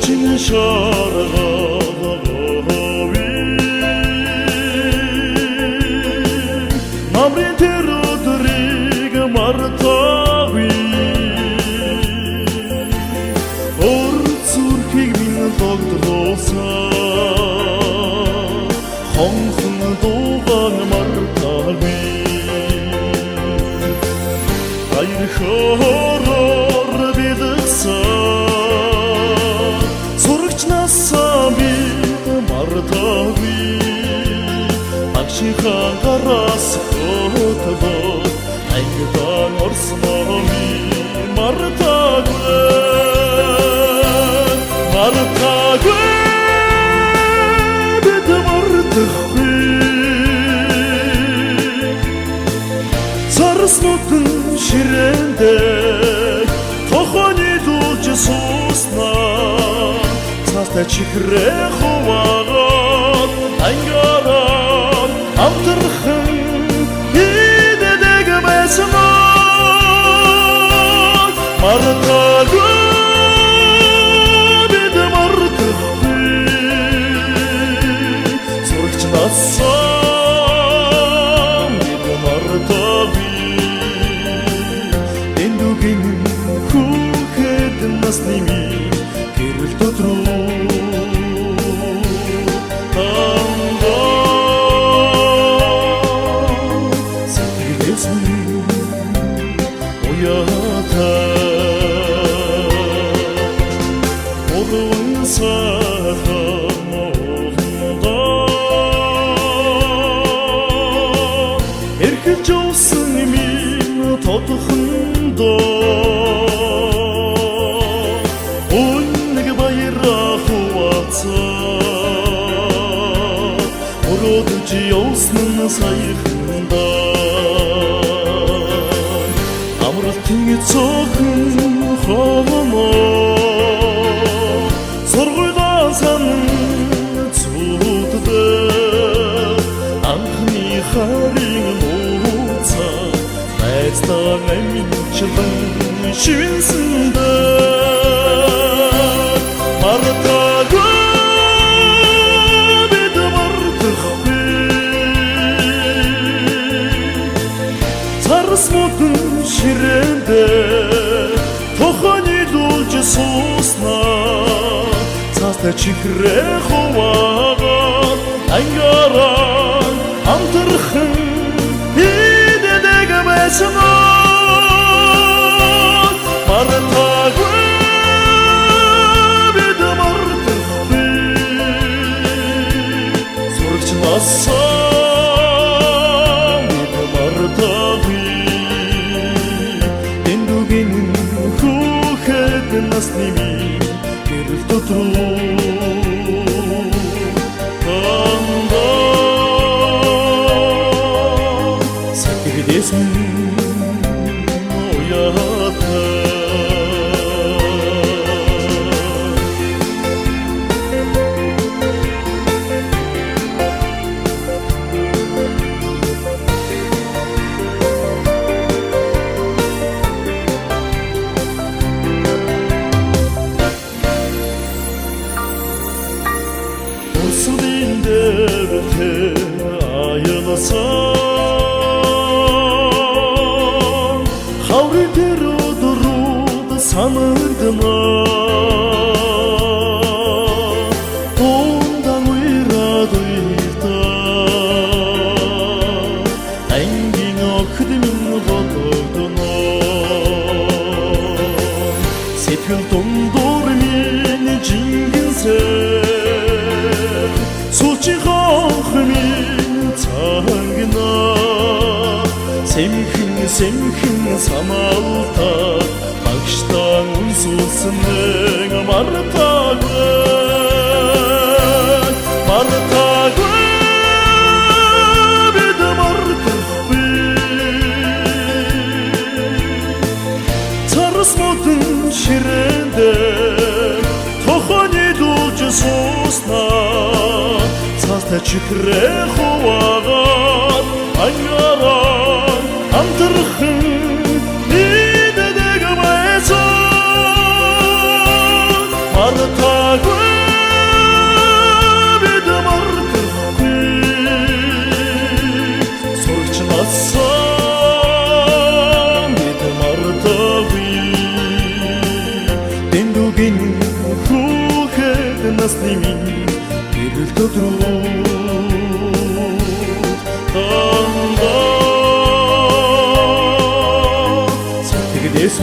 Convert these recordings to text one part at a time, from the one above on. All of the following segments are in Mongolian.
Очин шаргави Намрын тэр өдрийг мартаагүй Ор зүрхийг минь догдруулсан Хонхон дуугаан мартаагүй Баяр хөөрөөр бидгсэн Сурагчнаасаа бид мартаагүй Агшийнхаа гараас хөтлөө Ангидан орсноо минь мартаагүй Мартаагүй бид мартахгүй Царснуудын ширээндээ тохооны дуулж сууснаа Цаастай чихрээ хуваагаад ангаарaan амтархан иддэг байсан Мартаагүй бид мартахгүй Сурагчнаасаа бид мартаагүй Эндүгэн хүүхэд насны минь гэрэл дотроо Эрхэлж явсан минь тодохондоо Үнэг баяраа хуваацаа Өрөөдөж явсан нь саяхандаа Амралтын цохон хоолноо Сургуулаа санан цууддаг Анхны харин нууцаа Найздаа аминчлан шивэнсэндээ Мартаагүй бид мартахгүй Царснуудын ширээндээ тохооны дуулж сууснаа Цаастай чихрээ хуваагаад ангаарaan амтархан иддэг байсан Мартаагүй бид мартахгүй Сурагчнаасаа бид мартаагүй Эндүгэн хүүхэд насны минь гэрэл дотроо Sakridesin oyata Osudinde bete ayılasa Havridir odurud sanırdıma Ondan uyradıyda Engin okdimin bakırdına Sepil dondur min cinginse Suçi min tangına Semkin самалта Багштан үнсүүлсэнэг Мартаагүй бид мартахгүй Царснуудын ширээндээ тохооны дуулж сууснаа Цаастай чихрээ хуваагаад ангаарaan амтархан иддэг байсан Мартаагүй гинь хүүхэд насны минь гэрэл төдрүүд дандаа сэтгэлээс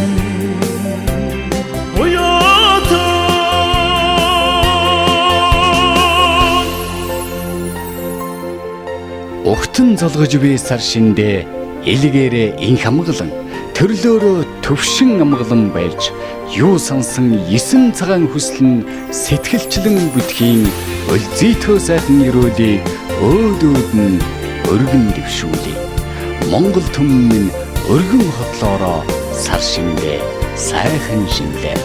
Угтан залгаж би сар шиндээ элгээрээ инх амгалан төрлөөрөө төвшин амгалан байж юу сансан 9 цагаан хүслэн сэтгэлчлэн бүтхийн өлзитөө сайхан өрөөлийг өөдөөд нь өргөн дэвшүүлээ. Монгол түмэн минь өргөн хотлоороо сар шиндээ сайхан шинлээ.